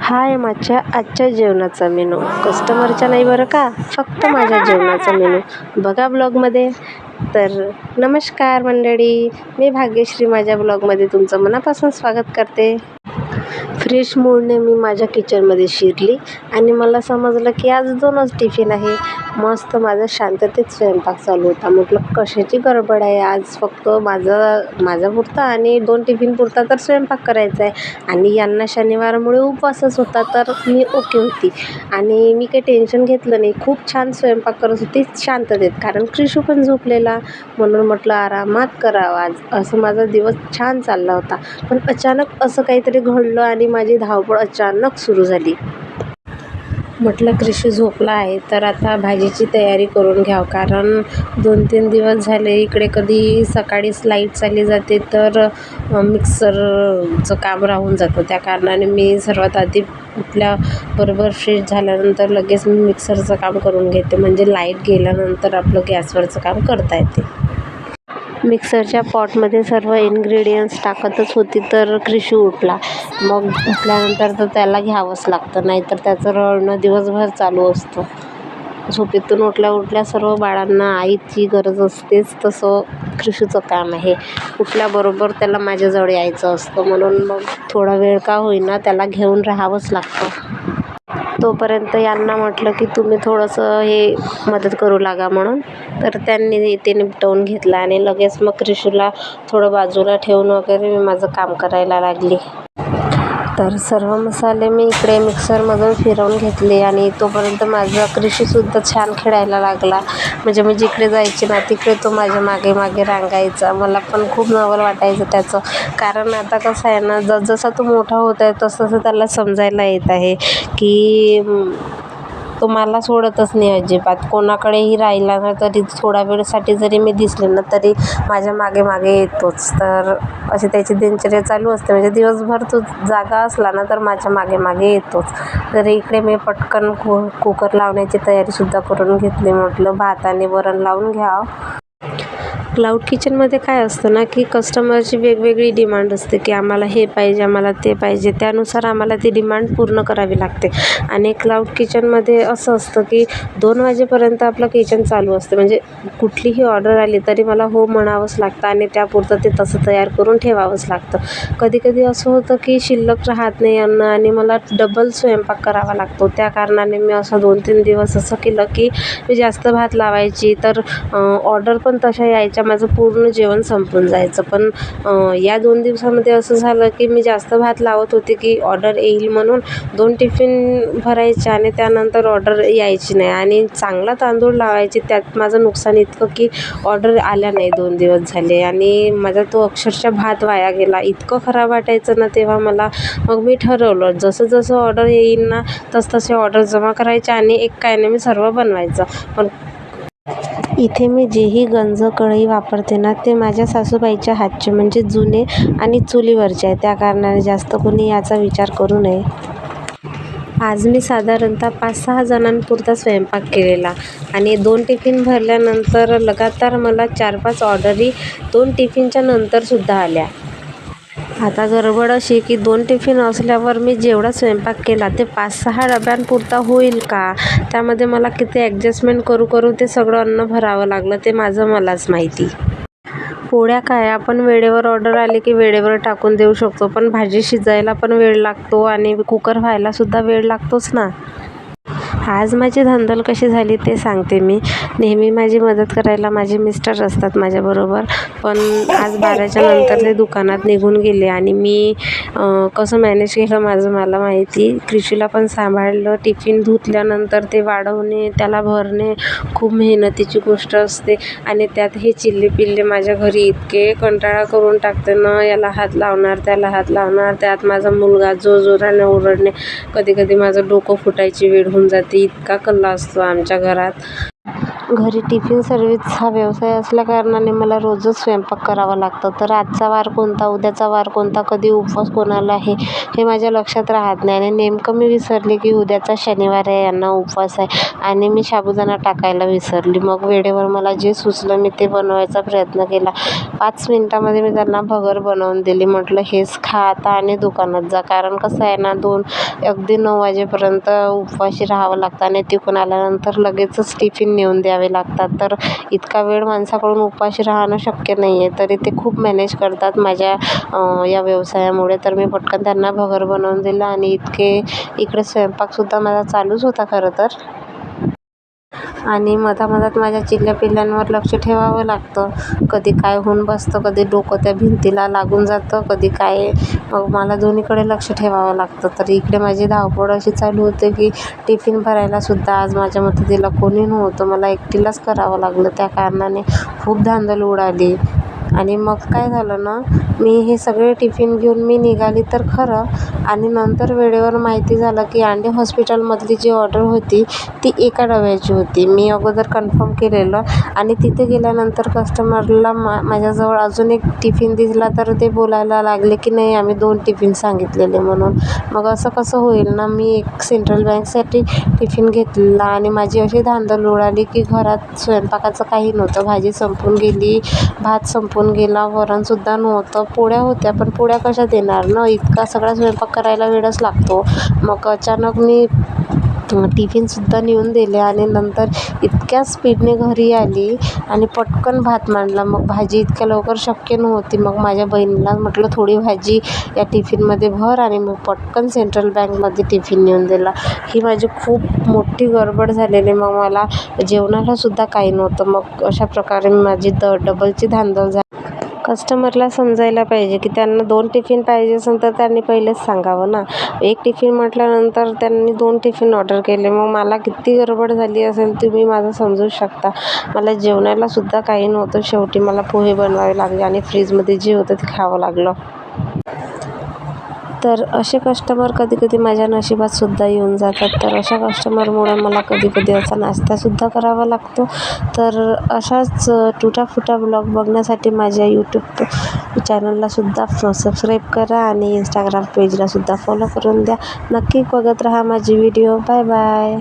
हा आहे माझ्या आजच्या जेवणाचा मेनू. कस्टमरचा नाही बरं का, फक्त माझ्या जेवणाचा मेनू बघा ब्लॉगमध्ये. तर नमस्कार मंडळी, मी भाग्यश्री माझ्या ब्लॉगमध्ये तुमचं मनापासून स्वागत करते. फ्रेश मूडने मी माझ्या किचनमध्ये शिरली आणि मला समजलं की आज 2च टिफिन आहे. मस्त माझा शांततेत स्वयंपाक चालू होता. म्हटलं कशाची गडबड आहे, आज फक्त माझ्यापुरता आणि 2 टिफिनपुरता तर स्वयंपाक करायचा आहे आणि यांना शनिवारमुळे उपवासच होता, तर मी ओके होती आणि मी काही टेन्शन घेतलं नाही. खूप छान स्वयंपाक करत होती शांततेत, कारण क्रिशू पण झोपलेला, म्हणून म्हटलं आरामात करावं आज. असं माझा दिवस छान चालला होता. पण अचानक असं काहीतरी घडलं आणि माझी धावपळ अचानक सुरू झाली. म्हटलं क्रिशू झोपला आहे तर आता भाजीची तयारी करून घ्यावं, कारण 2-3 दिवस झाले इकडे कधी सकाळीच लाईट चालली जाते तर मिक्सरचं काम राहून जातं. त्या कारणाने मी सर्वात आधी उठल्याबरोबर फ्रेश झाल्यानंतर लगेच मी मिक्सरचं काम करून घेते, म्हणजे लाईट गेल्यानंतर आपलं गॅसवरचं काम करता येते. मिक्सरच्या पॉटमध्ये सर्व इन्ग्रेडियंट्स टाकतच होती तर क्रिशू उठला. मग उठल्यानंतर तर त्याला घ्यावंच लागतं, नाहीतर त्याचं रडणं दिवसभर चालू असतं. झोपेतून उठल्या सर्व बाळांना आईची गरज असतेच, तसं क्रिशूचं काम आहे. उठल्याबरोबर त्याला माझ्याजवळ यायचं असतं, म्हणून मग थोडा वेळ का होईना त्याला घेऊन राहावंच लागतं. तोपर्यंत यांना म्हटलं की तुम्ही थोडंसं हे मदत करू लागा म्हणून, तर त्यांनी ते निपटवून घेतलं आणि लगेच मग क्रिशूला थोडं बाजूला ठेवून वगैरे मी माझं काम करायला लागली. तर सर्व मसाले मी इकडे मिक्सरमधून फिरवून घेतले आणि तोपर्यंत माझा क्रिशूसुद्धा छान खेळायला लागला. म्हणजे मी जिकडे जायचे ना तिकडे तो माझ्या मागे मागे रांगायचा. मला पण खूप नवल वाटायचं त्याचं, कारण आता कसं आहे ना, जसजसा तो मोठा होत आहे तसं त्याला समजायला येत आहे की तो मला सोडतच नाही अजिबात. कोणाकडेही राहिला ना तरी थोड्या वेळसाठी जरी मी दिसले ना तरी माझ्या मागे मागे येतोच. तर अशी त्याची दिनचर्या चालू असते, म्हणजे दिवसभर तो जागा असला ना तर माझ्या मागे मागे येतोच. तर इकडे मी पटकन कुकर लावण्याची तयारीसुद्धा करून घेतली. म्हटलं भात आणि वरण लावून घ्यावं. क्लाउड किचनमध्ये काय असतं ना की कस्टमरची वेगवेगळी डिमांड असते की आम्हाला हे पाहिजे, आम्हाला ते पाहिजे, त्यानुसार आम्हाला ती डिमांड पूर्ण करावी लागते. आणि क्लाउड किचनमध्ये असं असतं की 2 वाजेपर्यंत आपलं किचन चालू असते, म्हणजे कुठलीही ऑर्डर आली तरी मला हो म्हणावंच लागतं आणि त्यापुरतं ते तसं तयार करून ठेवावंच लागतं. कधी कधी असं होतं की शिल्लक राहत नाही अन्न आणि मला डबल स्वयंपाक करावा लागतो. त्या कारणाने मी असं 2-3 दिवस असं केलं की मी जास्त भात लावायची, तर ऑर्डर पण तशा यायच्या, माझं पूर्ण जेवण संपून जायचं. पण या 2 दिवसामध्ये असं झालं की मी जास्त भात लावत होते की ऑर्डर येईल म्हणून 2 टिफिन भरायचे आणि त्यानंतर ऑर्डर यायची नाही, आणि चांगला तांदूळ लावायचे, त्यात माझं नुकसान इतकं की ऑर्डर आल्या नाही 2 दिवस झाले आणि माझा तो अक्षरशः भात वाया गेला. इतकं खराब वाटायचं ना तेव्हा मला. मग मी ठरवलं जसं जसं ऑर्डर येईल ना तसतसे ऑर्डर जमा करायचे आणि एक काय नाही मी सर्व बनवायचं. पण इथे मी जेही गंज कढई वापरते ना ते माझ्या सासूबाईच्या हातचे, म्हणजे जुने आणि चुलीवरचे आहे. त्या कारणाने जास्त कोणी याचा विचार करू नये. आज मी साधारणतः 5-6 जणांपुरता स्वयंपाक केलेला आणि 2 टिफिन भरल्यानंतर लगातार मला 4-5 ऑर्डरी 2 टिफिनच्या नंतरसुद्धा आल्या. आता गडबड अशी की 2 टिफिन असल्यावर मी जेवढा स्वयंपाक केला ते 5-6 डब्यांपुरता होईल का, त्यामध्ये मला किती ॲडजस्टमेंट करू ते सगळं अन्न भरावं लागलं, ते माझं मलाच माहिती. पोळ्या काय आपण वेळेवर ऑर्डर आली की वेळेवर टाकून देऊ शकतो, पण भाजी शिजायला पण वेळ लागतो आणि कुकर व्हायलासुद्धा वेळ लागतोच ना. आज माझी धांदल कशी झाली ते सांगते मी. नेहमी माझी मदत करायला माझे मिस्टर असतात माझ्याबरोबर, पण आज 12च्या नंतर ते दुकानात निघून गेले आणि मी कसं मॅनेज केलं माझं मला माहिती. क्रिशूला पण सांभाळलं. टिफिन धुतल्यानंतर ते वाढवणे, त्याला भरणे खूप मेहनतीची गोष्ट असते आणि त्यात हे चिल्ले-पिल्ले माझ्या घरी इतके कंटाळा करून टाकते ना, याला हात लावणार, त्याला हात लावणार, त्यात माझा मुलगा जोराने ओरडणे, कधी कधी माझं डोकं फुटायची वेळ होऊन जाते, इतका कल्ला असतो आमच्या घरात. घरी टिफिन सर्व्हिस हा व्यवसाय असल्याकारणाने मला रोजच स्वयंपाक करावा लागतो. तर आजचा वार कोणता, उद्याचा वार कोणता, कधी उपवास कोणाला आहे हे माझ्या लक्षात राहत नाही. आणि नेमकं मी विसरले की उद्याचा शनिवार आहे, यांना उपवास आहे आणि मी साबुदाणा टाकायला विसरली. मग वेळेवर मला जे सुचलं मी ते बनवायचा प्रयत्न केला. 5 मिनिटामध्ये मी त्यांना भगर बनवून दिली. म्हटलं हेच खा आता आणि दुकानात जा. कारण कसं आहे ना, अगदी 9 वाजेपर्यंत उपवाशी राहावं लागतं आणि तिकडून आल्यानंतर लगेचच टिफिन नेऊन द्यावे लागतात. तर इतका वेळ माणसाकडून उपाशी राहणं शक्य नाही आहे. तरी ते खूप मॅनेज करतात माझ्या या व्यवसायामुळे. तर मी पटकन त्यांना भगर बनवून दिलं आणि इकडे स्वयंपाकसुद्धा माझा चालूच होता खरं तर. आणि मधामधात माझ्या चिल्ल्या-पिल्ल्यांवर लक्ष ठेवावं लागतं. कधी काय होऊन बसतं, कधी डोकं त्या भिंतीला लागून जातं, कधी काय. मग मला दोन्हीकडे लक्ष ठेवावं लागतं. तर इकडे माझी धावपळ अशी चालू होते की टिफिन भरायलासुद्धा आज माझ्या मदतीला कोणी नव्हतं. मला एकटीलाच करावं लागलं. त्या कारणाने खूप धांदल उडाली. आणि मग काय झालं ना, मी हे सगळे टिफिन घेऊन मी निघाली तर खरं. आणि नंतर वेळेवर माहिती झालं की अंडे हॉस्पिटलमधली जी ऑर्डर होती ती एका डब्याची होती. मी अगोदर कन्फर्म केलेलं आणि तिथे गेल्यानंतर कस्टमरला माझ्याजवळ अजून एक टिफिन दिसला तर ते बोलायला लागले की नाही आम्ही 2 टिफिन सांगितलेले म्हणून. मग असं कसं होईल ना, मी एक सेंट्रल बँकसाठी टिफिन घेतलेला आणि माझी अशी धांदल उडाली की घरात स्वयंपाकाचं काही नव्हतं. भाजी संपून गेली, भात संपून गेला, वरणसुद्धा नव्हतं. पोळ्या होत्या पण पोळ्या कशा देणार ना, इतका सगळा स्वयंपाक करायला वेळच लागतो. मग अचानक मी टिफिनसुद्धा नेऊन दिले आणि नंतर इतक्या स्पीडने घरी आली आणि पटकन भात मांडला. मग भाजी इतक्या लवकर शक्य नव्हती. मग माझ्या बहिणीला म्हटलं थोडी भाजी या टिफिनमध्ये भर आणि मग पटकन सेंट्रल बँकमध्ये टिफिन नेऊन दिला. ही माझी खूप मोठी गडबड झालेली. मग मला जेवणालासुद्धा काही नव्हतं. मग अशा प्रकारे माझी डबलची धांदल झाली. कस्टमरला समजायला पाहिजे की त्यांना 2 टिफिन पाहिजे असेल तर त्यांनी पहिलेच सांगावं ना. 1 टिफिन म्हटल्यानंतर त्यांनी 2 टिफिन ऑर्डर केले. मग मला किती गडबड झाली असेल तुम्ही माझं समजू शकता. मला जेवणालासुद्धा काही नव्हतं. शेवटी मला पोहे बनवावे लागले आणि फ्रीजमध्ये जे होतं ते खावं लागलं. तर असे कस्टमर कधी-कधी माझ्या नशिबातसुद्धा येऊन जातात. तर अशा कस्टमरमुळे मला कधी-कधी असा नाश्तासुद्धा करावा लागतो. तर अशाच तुटाफुटा ब्लॉग बघण्यासाठी माझ्या यूट्यूब चॅनललासुद्धा सबस्क्राईब करा आणि इंस्टाग्राम पेजलासुद्धा फॉलो करून द्या. नक्की बघत राहा माझी व्हिडिओ. Bye bye.